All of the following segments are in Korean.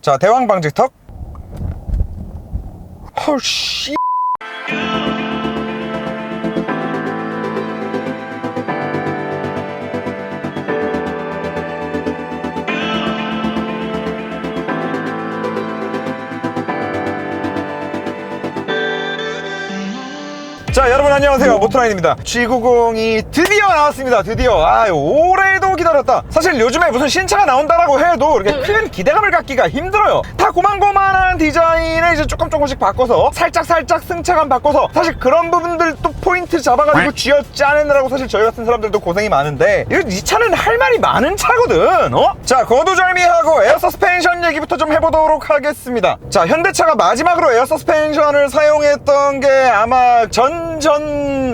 자, 대왕 방지턱. 헐씨. 자, 여러분 안녕하세요. 모토라인입니다. G90이 드디어 나왔습니다. 드디어. 올해도 기다렸다. 사실 요즘에 무슨 신차가 나온다라고 해도 이렇게 큰 기대감을 갖기가 힘들어요. 다 고만고만한 디자인에 이제 조금씩 바꿔서 살짝 승차감 바꿔서, 사실 그런 부분들도 포인트 잡아가지고 쥐어짜내느라고 사실 저희 같은 사람들도 고생이 많은데, 이 차는 할 말이 많은 차거든. 자, 거두절미하고 에어 서스펜션 얘기부터 좀 해보도록 하겠습니다. 자, 현대차가 마지막으로 에어 서스펜션을 사용했던 게 아마 전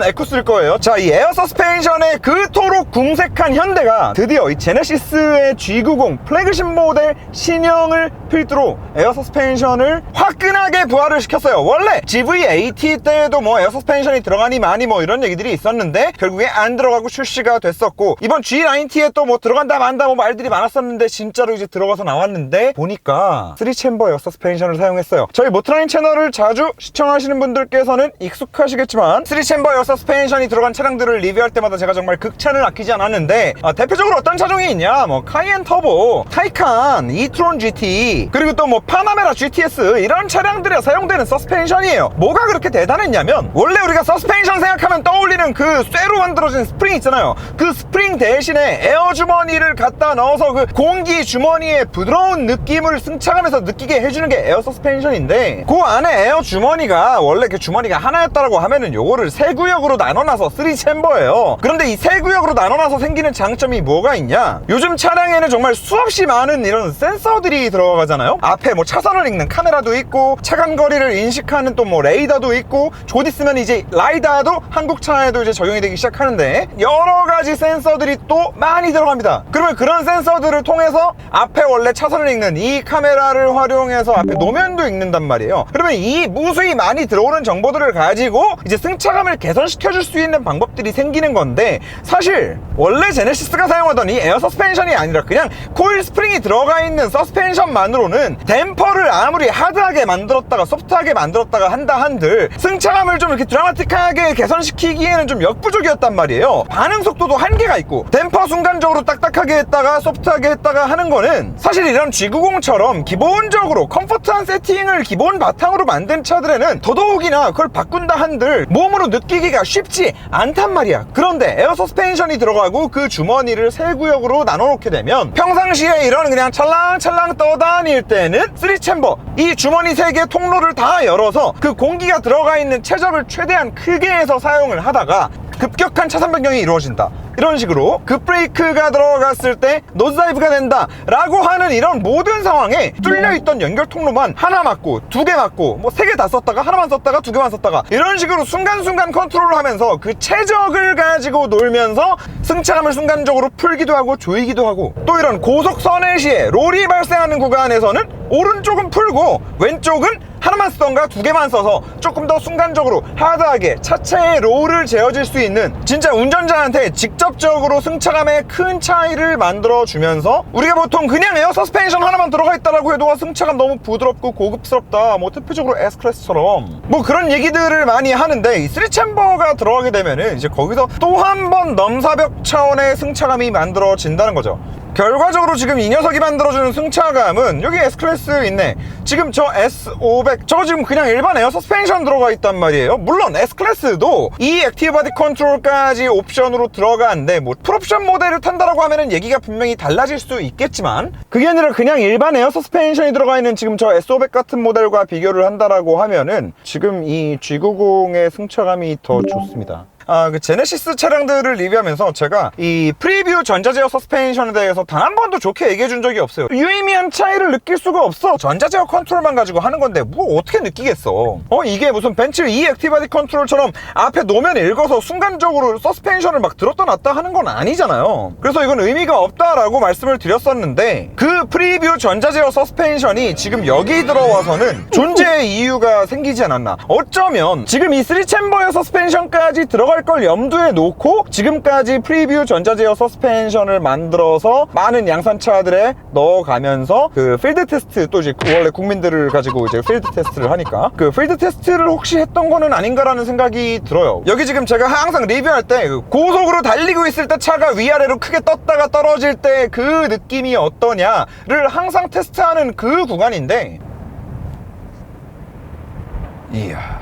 에쿠스일 거예요. 자, 이 에어 서스펜션에 그토록 궁색한 현대가 드디어 이 제네시스의 G90 플래그십 모델 신형을 필두로 에어 서스펜션을 화끈하게 부활을 시켰어요. 원래 GV80 때에도 뭐 에어 서스펜션이 들어가니 마니 뭐 이런 얘기들이 있었는데 결국에 안 들어가고 출시가 됐었고, 이번 G90에 또 뭐 들어간다 만다 뭐 말들이 많았었는데 진짜로 이제 들어가서 나왔는데 보니까 3챔버 에어 서스펜션을 사용했어요. 저희 모토라인 채널을 자주 시청하시는 분들께서는 익숙하시겠지만 3챔버 에어 서스펜션이 들어간 차량들을 리뷰할 때마다 제가 정말 극찬을 아끼지 않았는데, 대표적으로 어떤 차종이 있냐, 뭐 카이엔 터보, 타이칸, 이트론 GT, 그리고 또 뭐 파나메라 GTS, 이런 차량들에 사용되는 서스펜션이에요. 뭐가 그렇게 대단했냐면, 원래 우리가 서스펜션 생각하면 떠올리는 그 쇠로 만들어진 스프링 있잖아요. 그 스프링 대신에 에어 주머니를 갖다 넣어서 그 공기 주머니의 부드러운 느낌을 승차감에서 느끼게 해주는 게 에어 서스펜션인데, 그 안에 에어 주머니가 원래 그 주머니가 하나였다라고 하면은 요거를 세 구역으로 나눠놔서 3챔버예요. 그런데 이 세 구역으로 나눠놔서 생기는 장점이 뭐가 있냐, 요즘 차량에는 정말 수없이 많은 이런 센서들이 들어가잖아요. 앞에 뭐 차선을 읽는 카메라도 있고, 차간 거리를 인식하는 또 뭐 레이더도 있고, 곧 있으면 이제 라이다도 한국차에도 이제 적용이 되기 시작하는데, 여러 가지 센서들이 또 많이 들어갑니다. 그러면 그런 센서들을 통해서 앞에 원래 차선을 읽는 이 카메라를 활용해서 앞에 노면도 읽는단 말이에요. 그러면 이 무수히 많이 들어오는 정보들을 가지고 이제 승차감을 개선시켜줄 수 있는 방법들이 생기는 건데, 사실 원래 제네시스가 사용하던 이 에어 서스펜션이 아니라 그냥 코일 스프링이 들어가 있는 서스펜션만으로는 댐퍼를 아무리 하드하게 만들었다가 소프트하게 만들었다가 한다 한들 승차감을 좀 이렇게 드라마틱하게 개선시키기에는 좀 역부족이었단 말이에요. 반응 속도도 한계가 있고, 댐퍼 순간적으로 딱딱하게 했다가 소프트하게 했다가 하는 거는 사실 이런 G90처럼 기본적으로 컴포트한 세팅을 기본 바탕으로 만든 차들에는 더더욱이나 그걸 바꾼다 한들 몸으로 느끼기가 쉽지 않단 말이야. 그런데 에어 서스펜션이 들어가고 그 주머니를 세 구역으로 나눠놓게 되면 평상시에 이런 그냥 찰랑찰랑 떠다닐 때는 3챔버 이 주머니 세 개 통로를 다 열어서 그 공기가 들어가 있는 최적을 최대한 크게 해서 사용을 하다가 급격한 차선 변경이 이루어진다, 이런 식으로 급브레이크가 들어갔을 때 노즈다이브가 된다 라고 하는 이런 모든 상황에 뚫려있던 연결 통로만 하나 맞고 두 개 맞고 뭐 세 개 다 썼다가 하나만 썼다가 두 개만 썼다가 이런 식으로 순간순간 컨트롤을 하면서 그 최적을 가지고 놀면서 승차감을 순간적으로 풀기도 하고 조이기도 하고, 또 이런 고속 선회시에 롤이 발생하는 구간에서는 오른쪽은 풀고 왼쪽은 하나만 쓰던가 두 개만 써서 조금 더 순간적으로 하드하게 차체의 롤을 재어줄 수 있는, 진짜 운전자한테 직접적으로 승차감에 큰 차이를 만들어주면서, 우리가 보통 그냥 에어 서스펜션 하나만 들어가 있다라고 해도 승차감 너무 부드럽고 고급스럽다, 뭐 대표적으로 S클래스처럼 뭐 그런 얘기들을 많이 하는데, 이 3챔버가 들어가게 되면은 이제 거기서 또 한 번 넘사벽 차원의 승차감이 만들어진다는 거죠. 결과적으로 지금 이 녀석이 만들어주는 승차감은, 여기 S클래스 있네. 지금 저 S500 저거 지금 그냥 일반 에어 서스펜션 들어가 있단 말이에요. 물론 S클래스도 이 액티브 바디 컨트롤까지 옵션으로 들어가는데, 뭐 풀옵션 모델을 탄다라고 하면은 얘기가 분명히 달라질 수 있겠지만, 그게 아니라 그냥 일반 에어 서스펜션이 들어가 있는 지금 저 S500 같은 모델과 비교를 한다라고 하면은 지금 이 G90의 승차감이 더 좋습니다. 그 제네시스 차량들을 리뷰하면서 제가 이 프리뷰 전자제어 서스펜션에 대해서 단 한 번도 좋게 얘기해 준 적이 없어요. 유의미한 차이를 느낄 수가 없어. 전자제어 컨트롤만 가지고 하는 건데 뭐 어떻게 느끼겠어. 이게 무슨 벤츠 E 액티브 바디 컨트롤처럼 앞에 노면 읽어서 순간적으로 서스펜션을 막 들었다 놨다 하는 건 아니잖아요. 그래서 이건 의미가 없다라고 말씀을 드렸었는데, 그 프리뷰 전자제어 서스펜션이 지금 여기 들어와서는 존재의 이유가 생기지 않았나. 어쩌면 지금 이 3챔버의 서스펜션까지 들어가 들어갈 걸 염두에 놓고 지금까지 프리뷰 전자제어 서스펜션을 만들어서 많은 양산차들에 넣어가면서 그 필드 테스트, 또 이제 원래 국민들을 가지고 이제 필드 테스트를 하니까 그 필드 테스트를 혹시 했던 거는 아닌가라는 생각이 들어요. 여기 지금 제가 항상 리뷰할 때 고속으로 달리고 있을 때 차가 위아래로 크게 떴다가 떨어질 때 그 느낌이 어떠냐를 항상 테스트하는 그 구간인데, 이야,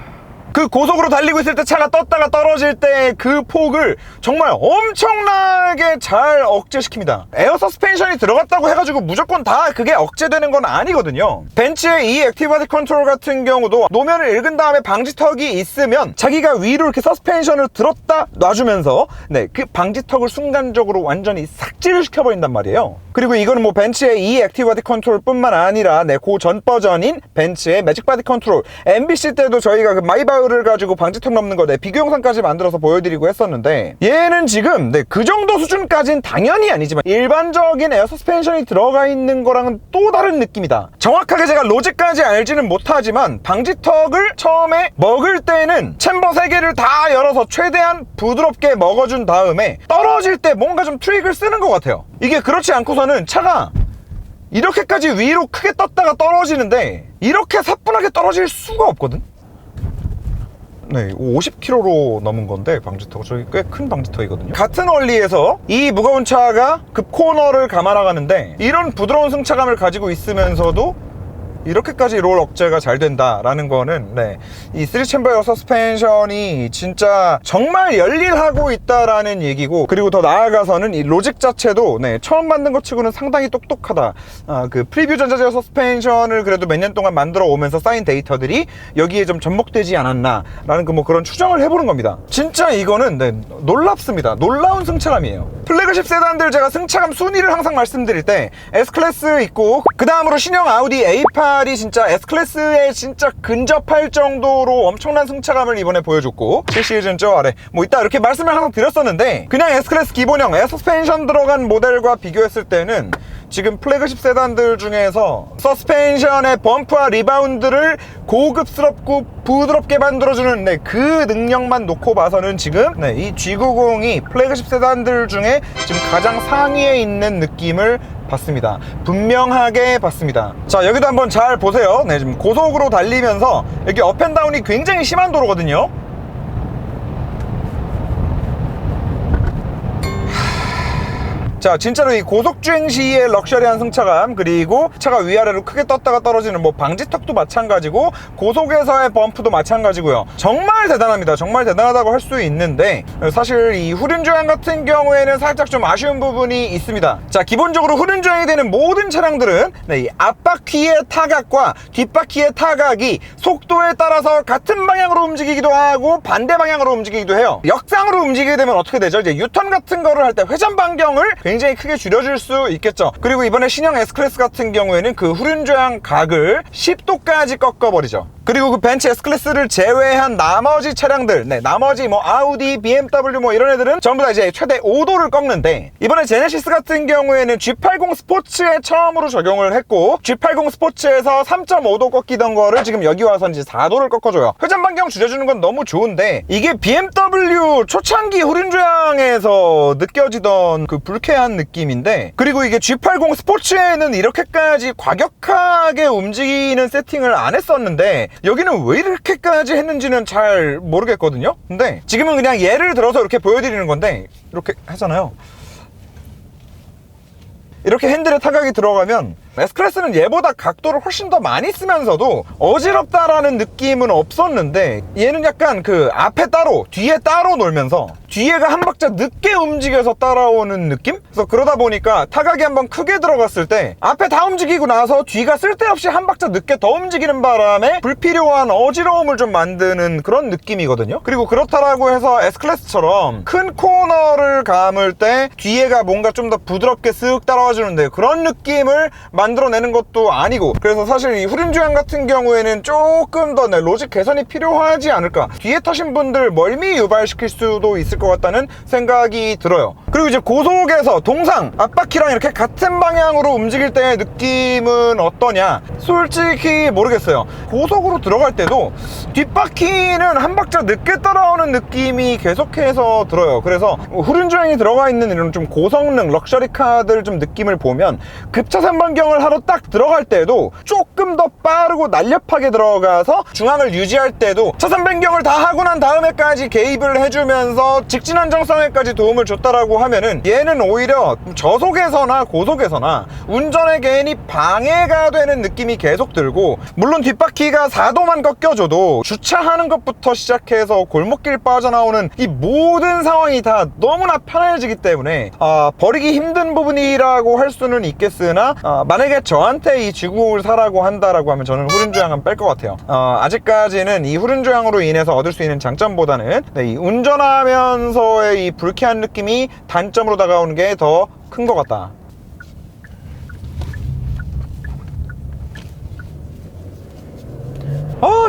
그 고속으로 달리고 있을 때 차가 떴다가 떨어질 때 그 폭을 정말 엄청나게 잘 억제시킵니다. 에어 서스펜션이 들어갔다고 해가지고 무조건 다 그게 억제되는 건 아니거든요. 벤츠의 이 액티브 바디 컨트롤 같은 경우도 노면을 읽은 다음에 방지턱이 있으면 자기가 위로 이렇게 서스펜션을 들었다 놔주면서 그 방지턱을 순간적으로 완전히 삭제를 시켜버린단 말이에요. 그리고 이거는 뭐 벤츠의 이 액티브 바디 컨트롤 뿐만 아니라 그 전 버전인 벤츠의 매직 바디 컨트롤, MBC 때도 저희가 그 마이바흐를 가지고 방지턱 넘는 거 비교 영상까지 만들어서 보여드리고 했었는데, 얘는 지금 그 정도 수준까지는 당연히 아니지만 일반적인 에어 서스펜션이 들어가 있는 거랑은 또 다른 느낌이다. 정확하게 제가 로직까지 알지는 못하지만 방지턱을 처음에 먹을 때는 챔버 3개를 다 열어서 최대한 부드럽게 먹어준 다음에 떨어질 때 뭔가 좀 트릭을 쓰는 것 같아요. 이게 그렇지 않고서는 차가 이렇게까지 위로 크게 떴다가 떨어지는데 이렇게 사뿐하게 떨어질 수가 없거든. 50km로 넘은 건데 방지턱, 저기 꽤 큰 방지턱이거든요. 같은 원리에서 이 무거운 차가 급 코너를 감아 나가는데 이런 부드러운 승차감을 가지고 있으면서도 이렇게까지 롤 억제가 잘 된다라는 거는 이 3챔버 에어 서스펜션이 진짜 정말 열일하고 있다라는 얘기고, 그리고 더 나아가서는 이 로직 자체도 처음 만든 것 치고는 상당히 똑똑하다. 그 프리뷰 전자제어 서스펜션을 그래도 몇 년 동안 만들어 오면서 쌓인 데이터들이 여기에 좀 접목되지 않았나 라는 그런 추정을 해보는 겁니다. 진짜 이거는 놀랍습니다. 놀라운 승차감이에요. 플래그십 세단들 제가 승차감 순위를 항상 말씀드릴 때 S클래스 있고, 그 다음으로 신형 아우디 A8이 진짜 S클래스에 진짜 근접할 정도로 엄청난 승차감을 이번에 보여줬고, 7시즌 저 아래 이따 이렇게 말씀을 항상 드렸었는데, 그냥 S클래스 기본형 에어 서스펜션 들어간 모델과 비교했을 때는 지금 플래그십 세단들 중에서 서스펜션의 범프와 리바운드를 고급스럽고 부드럽게 만들어주는 그 능력만 놓고 봐서는 지금 이 G90이 플래그십 세단들 중에 지금 가장 상위에 있는 느낌을 받습니다. 분명하게 받습니다. 자, 여기도 한번 잘 보세요. 지금 고속으로 달리면서 여기 업앤다운이 굉장히 심한 도로거든요. 자, 진짜로 이 고속주행 시의 럭셔리한 승차감, 그리고 차가 위아래로 크게 떴다가 떨어지는 방지턱도 마찬가지고 고속에서의 범프도 마찬가지고요. 정말 대단합니다. 정말 대단하다고 할 수 있는데, 사실 이 후륜주행 같은 경우에는 살짝 좀 아쉬운 부분이 있습니다. 자, 기본적으로 후륜주행이 되는 모든 차량들은 이 앞바퀴의 타각과 뒷바퀴의 타각이 속도에 따라서 같은 방향으로 움직이기도 하고 반대 방향으로 움직이기도 해요. 역상으로 움직이게 되면 어떻게 되죠? 이제 유턴 같은 거를 할 때 회전 반경을 굉장히 크게 줄여줄 수 있겠죠. 그리고 이번에 신형 S클래스 같은 경우에는 그 후륜주행 각을 10도까지 꺾어버리죠. 그리고 그 벤츠 S클래스를 제외한 나머지 차량들, 나머지 아우디, BMW 이런 애들은 전부 다 이제 최대 5도를 꺾는데, 이번에 제네시스 같은 경우에는 G80 스포츠에 처음으로 적용을 했고, G80 스포츠에서 3.5도 꺾이던 거를 지금 여기 와서 이제 4도를 꺾어줘요. 회전 반경 줄여주는 건 너무 좋은데, 이게 BMW 초창기 후륜주행에서 느껴지던 그 불쾌한 느낌인데, 그리고 이게 G80 스포츠에는 이렇게까지 과격하게 움직이는 세팅을 안 했었는데 여기는 왜 이렇게까지 했는지는 잘 모르겠거든요. 근데 지금은 그냥 예를 들어서 이렇게 보여드리는 건데, 이렇게 하잖아요. 이렇게 핸들에 타각이 들어가면 S클래스는 얘보다 각도를 훨씬 더 많이 쓰면서도 어지럽다라는 느낌은 없었는데, 얘는 약간 그 앞에 따로 뒤에 따로 놀면서 뒤에가 한 박자 늦게 움직여서 따라오는 느낌? 그래서 그러다 보니까 타각이 한번 크게 들어갔을 때 앞에 다 움직이고 나서 뒤가 쓸데없이 한 박자 늦게 더 움직이는 바람에 불필요한 어지러움을 좀 만드는 그런 느낌이거든요. 그리고 그렇다라고 해서 S클래스처럼 큰 코너를 감을 때 뒤에가 뭔가 좀 더 부드럽게 쓱 따라와주는데 그런 느낌을 만들어내는 것도 아니고, 그래서 사실 이 후륜주행 같은 경우에는 조금 더 로직 개선이 필요하지 않을까. 뒤에 타신 분들 멀미 유발시킬 수도 있을 것 같다는 생각이 들어요. 그리고 이제 고속에서 동상 앞바퀴랑 이렇게 같은 방향으로 움직일 때의 느낌은 어떠냐? 솔직히 모르겠어요. 고속으로 들어갈 때도 뒷바퀴는 한 박자 늦게 따라오는 느낌이 계속해서 들어요. 그래서 후륜주행이 들어가 있는 이런 좀 고성능 럭셔리카들 좀 느낌을 보면 급차선 변경을 하러 딱 들어갈 때도 조금 더 빠르고 날렵하게 들어가서 중앙을 유지할 때도 차선 변경을 다 하고 난 다음에까지 개입을 해주면서 직진 안정성에까지 도움을 줬다라고 하면은 얘는 오히려 저속에서나 고속에서나 운전에 괜히 방해가 되는 느낌이 계속 들고, 물론 뒷바퀴가 4도만 꺾여줘도 주차하는 것부터 시작해서 골목길 빠져나오는 이 모든 상황이 다 너무나 편해지기 때문에 버리기 힘든 부분이라고 할 수는 있겠으나 만약에 저한테 이 G90을 사라고 한다라고 하면 저는 후륜주행은 뺄 것 같아요. 아직까지는 이 후륜주행으로 인해서 얻을 수 있는 장점보다는 이 운전하면서의 이 불쾌한 느낌이 단점으로 다가오는 게 더 큰 것 같다.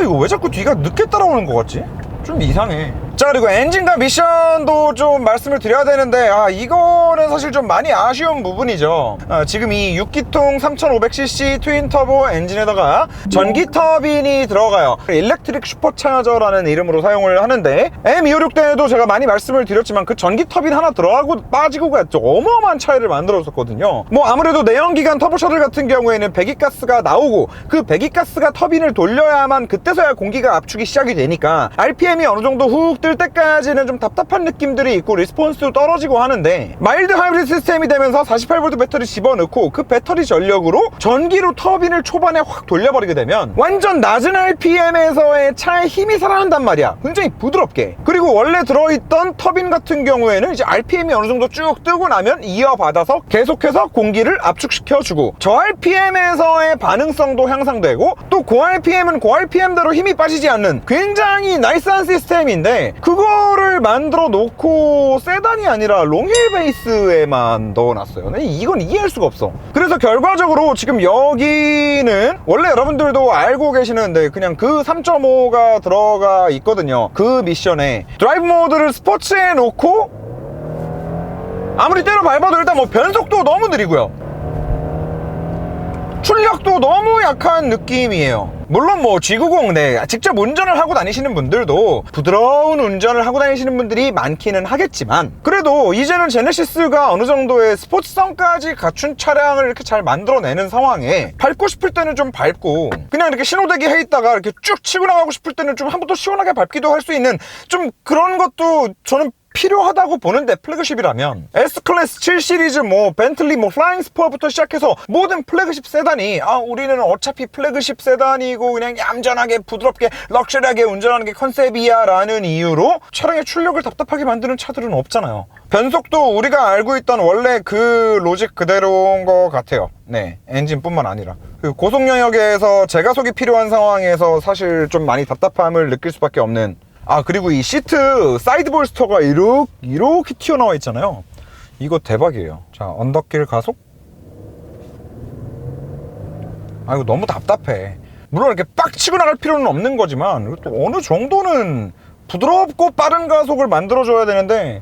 이거 왜 자꾸 뒤가 늦게 따라오는 것 같지? 좀 이상해. 자, 그리고 엔진과 미션도 좀 말씀을 드려야 되는데 이거는 사실 좀 많이 아쉬운 부분이죠. 지금 이 6기통 3500cc 트윈터보 엔진에다가 전기 터빈이 들어가요. 일렉트릭 슈퍼차저라는 이름으로 사용을 하는데, M256 때에도 제가 많이 말씀을 드렸지만 그 전기 터빈 하나 들어가고 빠지고가 어마어마한 차이를 만들었었거든요. 뭐 아무래도 내연기관 터보 셔틀 같은 경우에는 배기가스가 나오고 그 배기가스가 터빈을 돌려야만 그때서야 공기가 압축이 시작이 되니까 RPM이 어느 정도 훅 뜰 때까지는 좀 답답한 느낌들이 있고 리스폰스도 떨어지고 하는데, 마일드 하이브리드 시스템이 되면서 48V 배터리 집어넣고 그 배터리 전력으로 전기로 터빈을 초반에 확 돌려버리게 되면 완전 낮은 RPM에서의 차의 힘이 살아난단 말이야. 굉장히 부드럽게. 그리고 원래 들어있던 터빈 같은 경우에는 이제 RPM이 어느 정도 쭉 뜨고 나면 이어받아서 계속해서 공기를 압축시켜주고 저 RPM에서의 반응성도 향상되고, 또 고 RPM은 고 RPM대로 힘이 빠지지 않는 굉장히 나이스한 시스템인데, 그거를 만들어 놓고 세단이 아니라 롱힐 베이스에만 넣어놨어요. 이건 이해할 수가 없어. 그래서 결과적으로 지금 여기는 원래 여러분들도 알고 계시는데 그냥 그 3.5가 들어가 있거든요. 그 미션에 드라이브 모드를 스포츠에 놓고 아무리 때려 밟아도 일단 뭐 변속도 너무 느리고요, 출력도 너무 약한 느낌이에요. 물론 뭐 G90 직접 운전을 하고 다니시는 분들도 부드러운 운전을 하고 다니시는 분들이 많기는 하겠지만, 그래도 이제는 제네시스가 어느 정도의 스포츠성까지 갖춘 차량을 이렇게 잘 만들어내는 상황에 밟고 싶을 때는 좀 밟고, 그냥 이렇게 신호대기 해 있다가 이렇게 쭉 치고 나가고 싶을 때는 좀 한 번 더 시원하게 밟기도 할 수 있는 좀 그런 것도 저는 필요하다고 보는데, 플래그십이라면 S클래스 7시리즈 뭐 벤틀리 뭐 플라잉 스포어부터 시작해서 모든 플래그십 세단이 우리는 어차피 플래그십 세단이고 그냥 얌전하게 부드럽게 럭셔리하게 운전하는 게 컨셉이야 라는 이유로 차량의 출력을 답답하게 만드는 차들은 없잖아요. 변속도 우리가 알고 있던 원래 그 로직 그대로인 것 같아요. 네, 엔진뿐만 아니라 그 고속 영역에서 제가속이 필요한 상황에서 사실 좀 많이 답답함을 느낄 수밖에 없는. 그리고 이 시트 사이드 볼스터가 이렇게 튀어나와 있잖아요. 이거 대박이에요. 자, 언덕길 가속. 이거 너무 답답해. 물론 이렇게 빡 치고 나갈 필요는 없는 거지만 또 어느 정도는 부드럽고 빠른 가속을 만들어줘야 되는데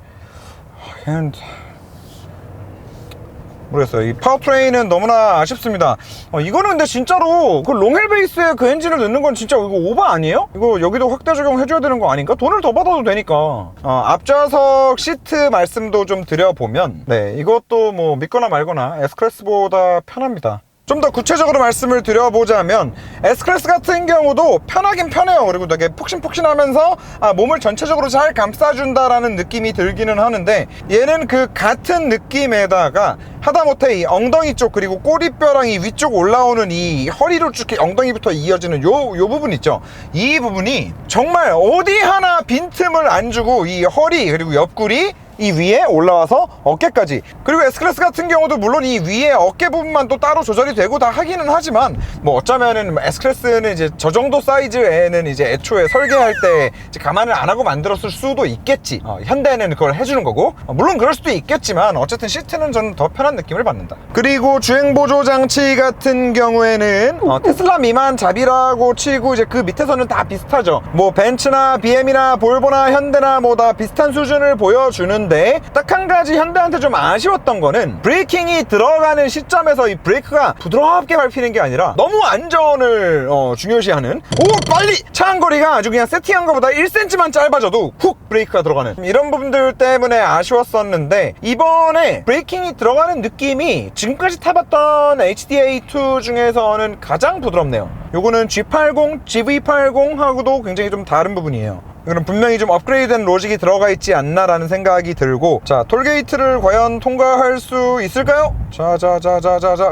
모르겠어요. 이 파워트레인은 너무나 아쉽습니다. 이거는 근데 진짜로 그 롱헬 베이스에 그 엔진을 넣는 건 진짜 이거 오버 아니에요? 이거 여기도 확대 적용해줘야 되는 거 아닌가? 돈을 더 받아도 되니까. 앞좌석 시트 말씀도 좀 드려보면, 네, 이것도 뭐 믿거나 말거나 S클래스보다 편합니다. 좀 더 구체적으로 말씀을 드려보자면 S클래스 같은 경우도 편하긴 편해요. 그리고 되게 폭신폭신하면서 몸을 전체적으로 잘 감싸준다라는 느낌이 들기는 하는데, 얘는 그 같은 느낌에다가 하다못해 이 엉덩이 쪽 그리고 꼬리뼈랑 이 위쪽 올라오는 이 허리로 쭉 엉덩이부터 이어지는 요 부분 있죠. 이 부분이 정말 어디 하나 빈틈을 안 주고 이 허리 그리고 옆구리 이 위에 올라와서 어깨까지. 그리고 S클래스 같은 경우도 물론 이 위에 어깨 부분만 또 따로 조절이 되고 다 하기는 하지만 뭐 어쩌면은 S클래스는 이제 저 정도 사이즈에는 이제 애초에 설계할 때 이제 감안을 안 하고 만들었을 수도 있겠지. 현대는 그걸 해주는 거고, 물론 그럴 수도 있겠지만 어쨌든 시트는 저는 더 편한 느낌을 받는다. 그리고 주행 보조 장치 같은 경우에는 테슬라 미만 잡이라고 치고 이제 그 밑에서는 다 비슷하죠. 뭐 벤츠나 BM이나 볼보나 현대나 뭐 다 비슷한 수준을 보여주는데, 딱 한 가지 현대한테 좀 아쉬웠던 거는 브레이킹이 들어가는 시점에서 이 브레이크가 부드럽게 밟히는 게 아니라 너무 안전을 중요시하는, 빨리 차항거리가 아주 그냥 세팅한 것보다 1cm만 짧아져도 훅 브레이크가 들어가는 이런 부분들 때문에 아쉬웠었는데, 이번에 브레이킹이 들어가는 느낌이 지금까지 타봤던 HDA2 중에서는 가장 부드럽네요. 요거는 G80, GV80하고도 굉장히 좀 다른 부분이에요. 이거는 분명히 좀 업그레이드된 로직이 들어가 있지 않나라는 생각이 들고, 자, 톨게이트를 과연 통과할 수 있을까요? 자,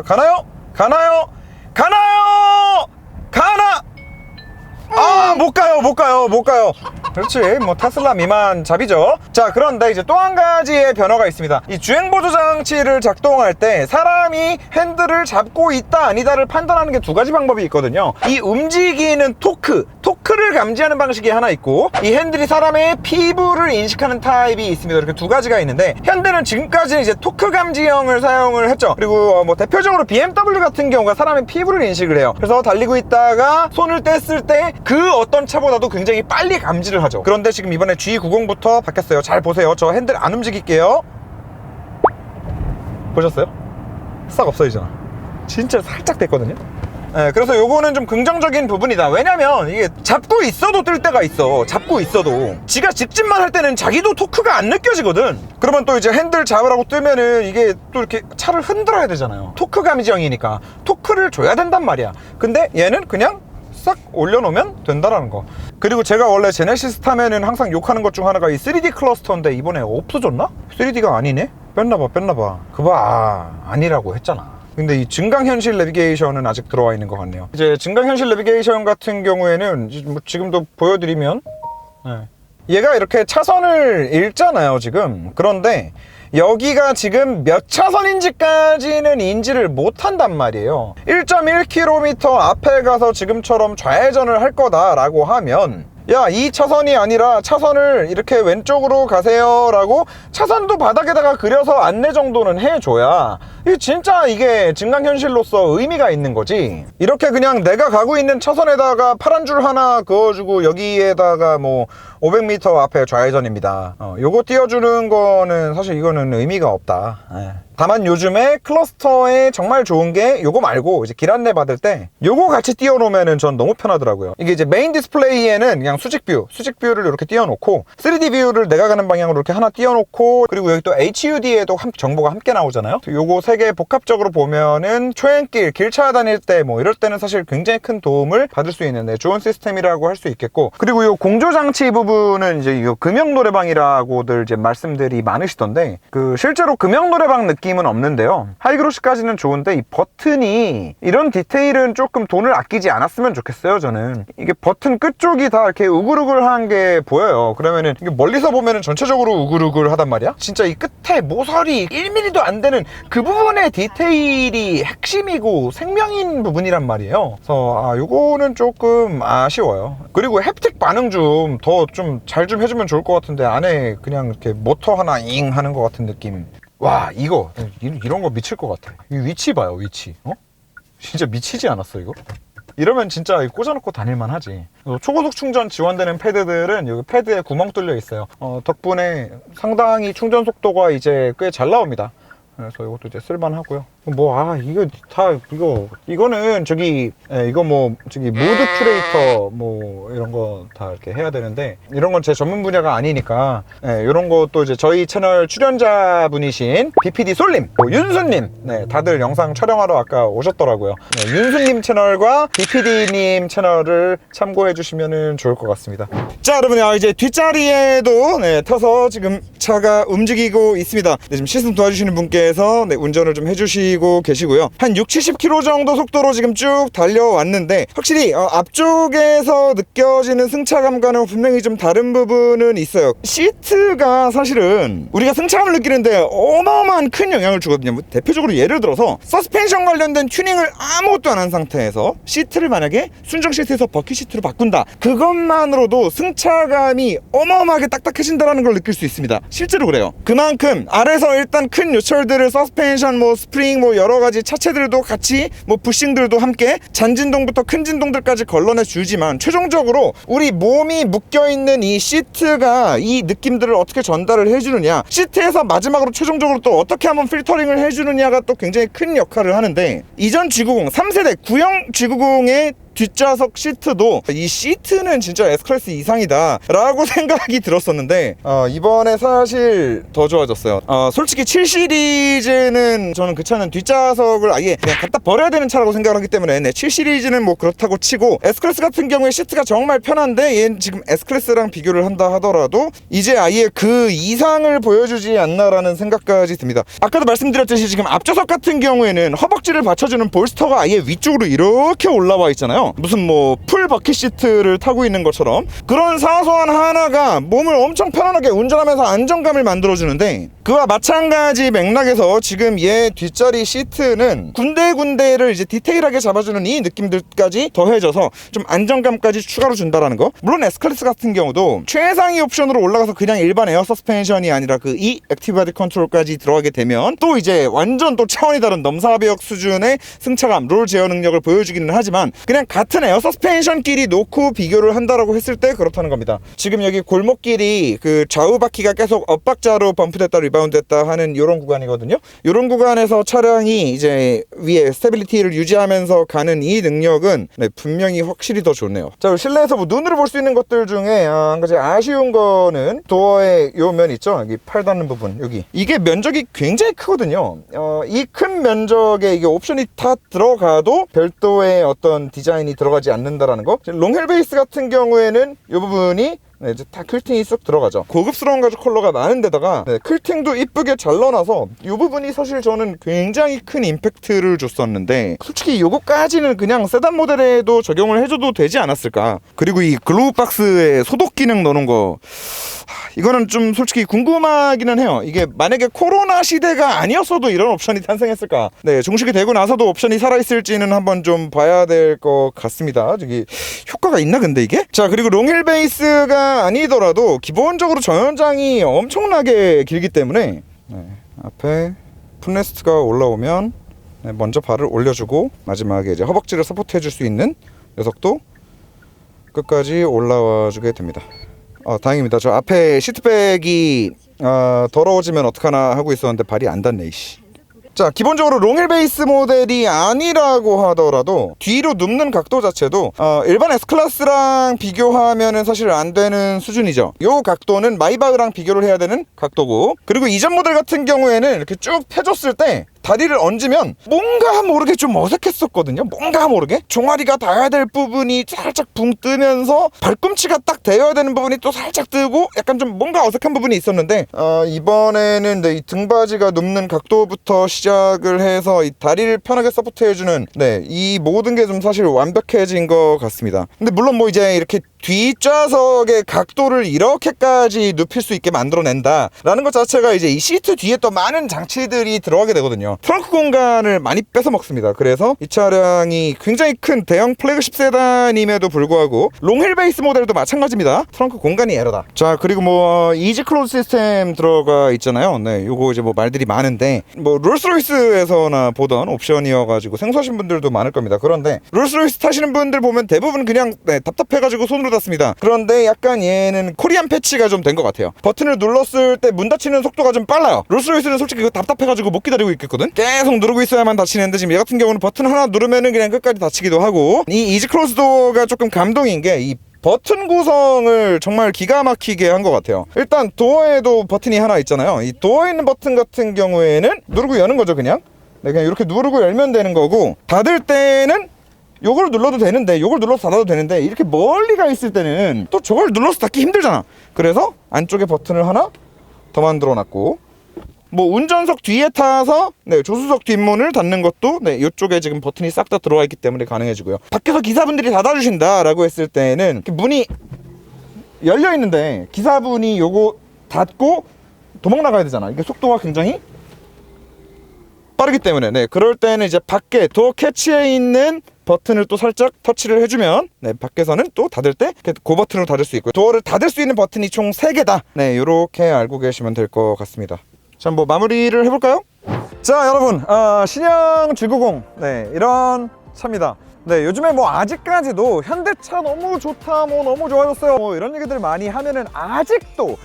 가나요? 못 가요. 그렇지, 뭐 테슬라 미만 잡이죠. 자, 그런데 이제 또 한 가지의 변화가 있습니다. 이 주행 보조 장치를 작동할 때 사람이 핸들을 잡고 있다 아니다를 판단하는 게 두 가지 방법이 있거든요. 이 움직이는 토크를 감지하는 방식이 하나 있고, 이 핸들이 사람의 피부를 인식하는 타입이 있습니다. 이렇게 두 가지가 있는데, 현대는 지금까지는 이제 토크 감지형을 사용을 했죠. 그리고 뭐 대표적으로 BMW 같은 경우가 사람의 피부를 인식을 해요. 그래서 달리고 있다가 손을 뗐을 때 그 어떤 차보다도 굉장히 빨리 감지를 하죠. 그런데 지금 이번에 G90부터 바뀌었어요. 잘 보세요. 저 핸들 안 움직일게요. 보셨어요? 싹 없어지잖아. 진짜 살짝 됐거든요. 네, 그래서 요거는 좀 긍정적인 부분이다. 왜냐면 이게 잡고 있어도 뜰 때가 있어. 잡고 있어도 지가 직진만 할 때는 자기도 토크가 안 느껴지거든. 그러면 또 이제 핸들 잡으라고 뜨면은 이게 또 이렇게 차를 흔들어야 되잖아요. 토크 감지형이니까 토크를 줘야 된단 말이야. 근데 얘는 그냥 싹 올려놓으면 된다라는 거. 그리고 제가 원래 제네시스 타면은 항상 욕하는 것 중 하나가 이 3D 클러스터인데, 이번에 없어졌나? 3D가 아니네? 뺐나봐. 아니라고 했잖아. 근데 이 증강현실 내비게이션은 아직 들어와 있는 것 같네요. 이제 증강현실 내비게이션 같은 경우에는 지금도 보여드리면, 얘가 이렇게 차선을 읽잖아요, 지금. 그런데 여기가 지금 몇 차선인지까지는 인지를 못한단 말이에요. 1.1km 앞에 가서 지금처럼 좌회전을 할 거다라고 하면, 야, 이 차선이 아니라 차선을 이렇게 왼쪽으로 가세요 라고 차선도 바닥에다가 그려서 안내 정도는 해줘야 진짜 이게 증강현실로서 의미가 있는 거지. 이렇게 그냥 내가 가고 있는 차선에다가 파란 줄 하나 그어주고 여기에다가 뭐 500m 앞에 좌회전입니다, 요거 띄워주는 거는 사실 이거는 의미가 없다. 다만 요즘에 클러스터에 정말 좋은 게 요거 말고 이제 길 안내 받을 때 요거 같이 띄워놓으면은 전 너무 편하더라고요. 이게 이제 메인 디스플레이에는 그냥 수직뷰를 이렇게 띄워놓고, 3D 뷰를 내가 가는 방향으로 이렇게 하나 띄워놓고, 그리고 여기 또 HUD에도 정보가 함께 나오잖아요. 요거 세 개 복합적으로 보면은 초행길, 길 찾아다닐 때 뭐 이럴 때는 사실 굉장히 큰 도움을 받을 수 있는 좋은 시스템이라고 할 수 있겠고, 그리고 요 공조장치 부분은 이제 요 금형 노래방이라고들 이제 말씀들이 많으시던데, 그 실제로 금형 노래방 느낌은 없는데요. 하이그로시까지는 좋은데 이 버튼이, 이런 디테일은 조금 돈을 아끼지 않았으면 좋겠어요. 저는 이게 버튼 끝쪽이 다 이렇게 우글우글한 게 보여요. 그러면은 이게 멀리서 보면은 전체적으로 우글우글하단 말이야. 진짜 이 끝에 모서리 1mm도 안 되는 그 부분의 디테일이 핵심이고 생명인 부분이란 말이에요. 그래서 요거는 조금 아쉬워요. 그리고 햅틱 반응 좀 더 좀 잘 좀 해주면 좋을 것 같은데, 안에 그냥 이렇게 모터 하나 잉 하는 것 같은 느낌. 와, 이런 거 미칠 것 같아. 이 위치 봐요, 위치. 진짜 미치지 않았어, 이거? 이러면 진짜 꽂아놓고 다닐만 하지. 초고속 충전 지원되는 패드들은 여기 패드에 구멍 뚫려 있어요. 덕분에 상당히 충전 속도가 이제 꽤 잘 나옵니다. 그래서 이것도 이제 쓸만하고요. 이거는 이거 뭐 모드 큐레이터 뭐 이런 거 다 이렇게 해야 되는데, 이런 건 제 전문 분야가 아니니까, 이런 것도 이제 저희 채널 출연자분이신 BPD 솔님, 윤수님, 다들 영상 촬영하러 아까 오셨더라고요. 윤수님 채널과 BPD님 채널을 참고해 주시면 좋을 것 같습니다. 자, 여러분, 이제 뒷자리에도 터서 지금 차가 움직이고 있습니다. 지금 시승 도와주시는 분께서 운전을 좀 해주시 느끼고 계시고요. 한 60-70km 정도 속도로 지금 쭉 달려왔는데 확실히 앞쪽에서 느껴지는 승차감과는 분명히 좀 다른 부분은 있어요. 시트가 사실은 우리가 승차감을 느끼는데 어마어마한 큰 영향을 주거든요. 뭐 대표적으로 예를 들어서 서스펜션 관련된 튜닝을 아무것도 안 한 상태에서 시트를 만약에 순정 시트에서 버킷 시트로 바꾼다, 그것만으로도 승차감이 어마어마하게 딱딱해진다는 걸 느낄 수 있습니다. 실제로 그래요. 그만큼 아래서 일단 큰 요철들을 서스펜션, 뭐 스프링, 뭐 여러가지 차체들도 같이, 뭐 부싱들도 함께 잔진동부터 큰 진동들까지 걸러내 주지만 최종적으로 우리 몸이 묶여있는 이 시트가 이 느낌들을 어떻게 전달을 해주느냐, 시트에서 마지막으로 최종적으로 또 어떻게 한번 필터링을 해주느냐가 또 굉장히 큰 역할을 하는데, 이전 G90 3세대 구형 G90의 뒷좌석 시트도 이 시트는 진짜 S클래스 이상이다 라고 생각이 들었었는데 이번에 사실 더 좋아졌어요. 솔직히 7 시리즈는 저는 그 차는 뒷좌석을 아예 그냥 갖다 버려야 되는 차라고 생각을 하기 때문에 7 시리즈는 뭐 그렇다고 치고, S클래스 같은 경우에 시트가 정말 편한데 얘는 지금 S클래스랑 비교를 한다 하더라도 이제 아예 그 이상을 보여주지 않나라는 생각까지 듭니다. 아까도 말씀드렸듯이 지금 앞좌석 같은 경우에는 허벅지를 받쳐주는 볼스터가 아예 위쪽으로 이렇게 올라와 있잖아요. 무슨 뭐 풀 버킷 시트를 타고 있는 것처럼 그런 사소한 하나가 몸을 엄청 편안하게 운전하면서 안정감을 만들어주는데, 그와 마찬가지 맥락에서 지금 얘 뒷자리 시트는 군데군데를 이제 디테일하게 잡아주는 이 느낌들까지 더해져서 좀 안정감까지 추가로 준다라는 거. 물론 S클래스 같은 경우도 최상위 옵션으로 올라가서 그냥 일반 에어 서스펜션이 아니라 그 이 액티브 바디 컨트롤까지 들어가게 되면 또 이제 완전 또 차원이 다른 넘사벽 수준의 승차감, 롤 제어 능력을 보여주기는 하지만 그냥 같은 에어 서스펜션끼리 놓고 비교를 한다라고 했을 때 그렇다는 겁니다. 지금 여기 골목길이 그 좌우 바퀴가 계속 엇박자로 범프됐다 리바운드됐다 하는 이런 구간이거든요. 이런 구간에서 차량이 이제 위에 스테빌리티를 유지하면서 가는 이 능력은 분명히 확실히 더 좋네요. 자, 실내에서 뭐 눈으로 볼 수 있는 것들 중에 한 가지 아쉬운 거는 도어의 요 면 있죠? 여기 팔 닿는 부분, 여기 이게 면적이 굉장히 크거든요. 이 큰 면적에 이게 옵션이 다 들어가도 별도의 어떤 디자인이 들어가지 않는다라는 거. 롱헬 베이스 같은 경우에는 이 부분이 이제 다 퀼팅이 쏙 들어가죠. 고급스러운 가죽 컬러가 많은 데다가 퀼팅도 이쁘게 잘 넣어놔서 이 부분이 사실 저는 굉장히 큰 임팩트를 줬었는데, 솔직히 요거까지는 그냥 세단 모델에도 적용을 해줘도 되지 않았을까. 그리고 이 글로우 박스에 소독 기능 넣는 거, 이거는 좀 솔직히 궁금하기는 해요. 이게 만약에 코로나 시대가 아니었어도 이런 옵션이 탄생했을까. 종식이 되고 나서도 옵션이 살아있을지는 한번 좀 봐야 될 것 같습니다. 저기 효과가 있나 근데 이게? 자, 그리고 롱힐 베이스가 아니더라도 기본적으로 전연장이 엄청나게 길기 때문에 앞에 풋레스트가 올라오면 먼저 발을 올려주고 마지막에 이제 허벅지를 서포트해 줄 수 있는 녀석도 끝까지 올라와 주게 됩니다. 다행입니다. 저 앞에 시트백이 더러워지면 어떡하나 하고 있었는데 발이 안 닿네 이씨. 자, 기본적으로 롱힐 베이스 모델이 아니라고 하더라도 뒤로 눕는 각도 자체도 일반 S클래스랑 비교하면은 사실 안 되는 수준이죠. 요 각도는 마이바흐랑 비교를 해야 되는 각도고, 그리고 이전 모델 같은 경우에는 이렇게 쭉 펴줬을 때 다리를 얹으면 뭔가 모르게 좀 어색했었거든요. 뭔가 모르게 종아리가 닿아야 될 부분이 살짝 붕 뜨면서 발꿈치가 딱 대어야 되는 부분이 또 살짝 뜨고 약간 좀 뭔가 어색한 부분이 있었는데, 이번에는 이 등받이가 눕는 각도부터 시작을 해서 이 다리를 편하게 서포트해주는 이 모든 게 좀 사실 완벽해진 것 같습니다. 근데 물론 뭐 이제 이렇게 뒷좌석의 각도를 이렇게까지 눕힐 수 있게 만들어낸다 라는 것 자체가 이제 이 시트 뒤에 또 많은 장치들이 들어가게 되거든요. 트렁크 공간을 많이 뺏어 먹습니다. 그래서 이 차량이 굉장히 큰 대형 플래그십 세단임에도 불구하고 롱힐 베이스 모델도 마찬가지입니다. 트렁크 공간이 에러다. 자, 그리고 뭐 이지 클로즈 시스템 들어가 있잖아요. 요거 이제 뭐 말들이 많은데, 뭐 롤스로이스에서나 보던 옵션이어가지고 생소하신 분들도 많을 겁니다. 그런데 롤스로이스 타시는 분들 보면 대부분 그냥 답답해가지고 손으로 닫습니다. 그런데 약간 얘는 코리안 패치가 좀 된 것 같아요. 버튼을 눌렀을 때 문 닫히는 속도가 좀 빨라요. 롤스로이스는 솔직히 그거 답답해가지고 못 기다리고 있겠거든. 계속 누르고 있어야만 닫히는데 지금 얘 같은 경우는 버튼 하나 누르면은 그냥 끝까지 닫히기도 하고, 이 이지 클로즈 도어가 조금 감동인 게 이 버튼 구성을 정말 기가 막히게 한 것 같아요. 일단 도어에도 버튼이 하나 있잖아요. 이 도어에 있는 버튼 같은 경우에는 누르고 여는 거죠. 그냥 그냥 이렇게 누르고 열면 되는 거고, 닫을 때는 요걸 눌러도 되는데, 요걸 눌러서 닫아도 되는데, 이렇게 멀리 가 있을 때는 또 저걸 눌러서 닫기 힘들잖아. 그래서 안쪽에 버튼을 하나 더 만들어 놨고, 뭐 운전석 뒤에 타서 네, 조수석 뒷문을 닫는 것도 네, 이쪽에 지금 버튼이 싹 다 들어와 있기 때문에 가능해지고요. 밖에서 기사분들이 닫아주신다 라고 했을 때는 문이 열려 있는데 기사분이 요거 닫고 도망 나가야 되잖아. 이게 속도가 굉장히 빠르기 때문에 네, 그럴 때는 이제 밖에 도어 캐치에 있는 버튼을 또 살짝 터치를 해주면 네, 밖에서는 또 닫을 때 그 버튼으로 닫을 수 있고요. 도어를 닫을 수 있는 버튼이 총 3개다. 네, 요렇게 알고 계시면 될 것 같습니다. 자, 뭐 마무리를 해볼까요? 자, 여러분, 신형 G90 네, 이런 차입니다. 네, 요즘에 뭐 아직까지도 현대차 너무 좋다, 뭐 너무 좋아졌어요, 뭐 이런 얘기들 많이 하면은 아직도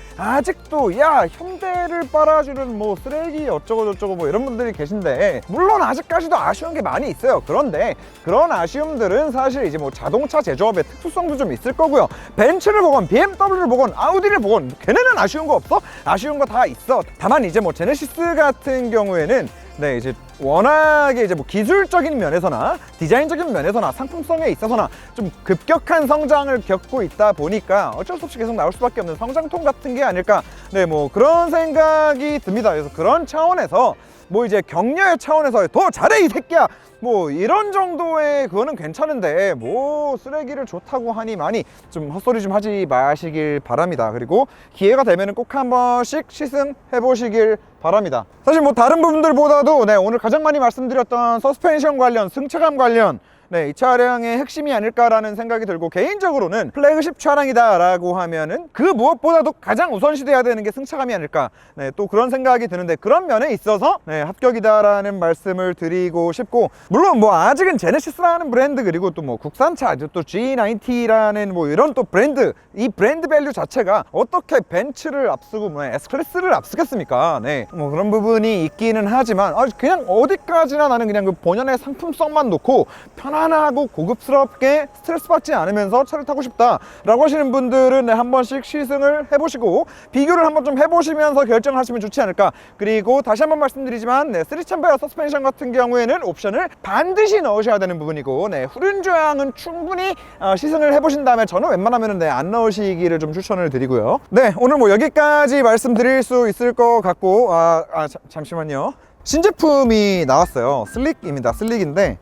야, 현대를 빨아주는 뭐 쓰레기 어쩌고 저쩌고 뭐 이런 분들이 계신데, 물론 아직까지도 아쉬운 게 많이 있어요. 그런데 그런 아쉬움들은 사실 이제 뭐 자동차 제조업의 특수성도 좀 있을 거고요. 벤츠를 보건 BMW를 보건 아우디를 보건 걔네는 아쉬운 거 없어? 아쉬운 거 다 있어. 다만 이제 뭐 제네시스 같은 경우에는 네, 이제 워낙에 이제 뭐 기술적인 면에서나 디자인적인 면에서나 상품성에 있어서나 좀 급격한 성장을 겪고 있다 보니까 어쩔 수 없이 계속 나올 수밖에 없는 성장통 같은 게 아닐까, 네, 뭐 그런 생각이 듭니다. 그래서 그런 차원에서 뭐 이제 격려의 차원에서 더 잘해 이 새끼야, 뭐 이런 정도의 그거는 괜찮은데 뭐 쓰레기를 좋다고 하니 많이 좀 헛소리 좀 하지 마시길 바랍니다. 그리고 기회가 되면은 꼭 한 번씩 시승해 보시길 바랍니다. 사실 뭐 다른 부분들보다도 네, 오늘 가장 많이 말씀드렸던 서스펜션 관련, 승차감 관련, 네, 이 차량의 핵심이 아닐까라는 생각이 들고, 개인적으로는 플래그십 차량이다 라고 하면은 그 무엇보다도 가장 우선시돼야 되는 게 승차감이 아닐까, 네, 또 그런 생각이 드는데, 그런 면에 있어서 네, 합격이다 라는 말씀을 드리고 싶고, 물론 뭐 아직은 제네시스라는 브랜드, 그리고 또 뭐 국산차 또 G90라는 뭐 이런 또 브랜드, 이 브랜드 밸류 자체가 어떻게 벤츠를 앞서고 뭐 S클래스를 앞서겠습니까? 네, 뭐 그런 부분이 있기는 하지만 그냥 어디까지나 나는 그냥 그 본연의 상품성만 놓고 편안하고 고급스럽게 스트레스 받지 않으면서 차를 타고 싶다 라고 하시는 분들은 네, 한 번씩 시승을 해보시고 비교를 한번 좀 해보시면서 결정을 하시면 좋지 않을까. 그리고 다시 한번 말씀드리지만 네, 3챔버 서스펜션 같은 경우에는 옵션을 반드시 넣으셔야 되는 부분이고, 네, 후륜조향은 충분히 시승을 해보신 다음에 저는 웬만하면 네, 안 넣으시기를 좀 추천을 드리고요. 네, 오늘 뭐 여기까지 말씀드릴 수 있을 것 같고, 잠시만요. 신제품이 나왔어요. 슬릭입니다. 슬릭인데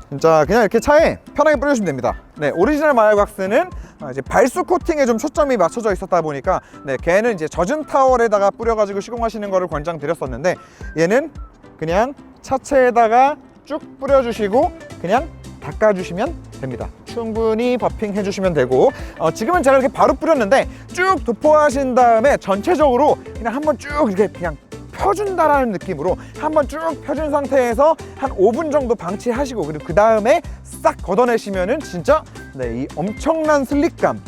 진짜 그냥 이렇게 차에 편하게 뿌려주시면 됩니다. 네, 오리지널 마열왁스는 이제 발수 코팅에 좀 초점이 맞춰져 있었다 보니까 네, 걔는 이제 젖은 타월에다가 뿌려가지고 시공하시는 거를 권장드렸었는데, 얘는 그냥 차체에다가 쭉 뿌려주시고 그냥 닦아주시면 됩니다. 충분히 버핑 해주시면 되고, 지금은 제가 이렇게 바로 뿌렸는데 쭉 도포하신 다음에 전체적으로 그냥 한번 쭉 이렇게 그냥 펴준다라는 느낌으로 한번 쭉 펴준 상태에서 한 5분 정도 방치하시고, 그리고 그 다음에 싹 걷어내시면은 진짜 네, 이 엄청난 슬릭감,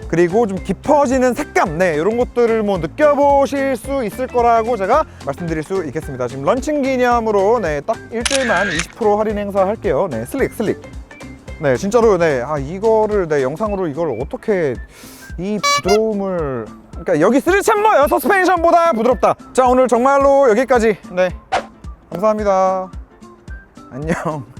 그리고 좀 깊어지는 색감, 네, 이런 것들을 뭐 느껴보실 수 있을 거라고 제가 말씀드릴 수 있겠습니다. 지금 런칭 기념으로 네, 딱 일주일만 20% 할인 행사할게요. 네, 슬릭. 네, 진짜로 네, 이거를 네, 영상으로 이걸 어떻게 이 부드러움을, 그러니까 여기 3챔버예요. 서스펜션보다 부드럽다. 자, 오늘 정말로 여기까지. 네, 감사합니다. 안녕.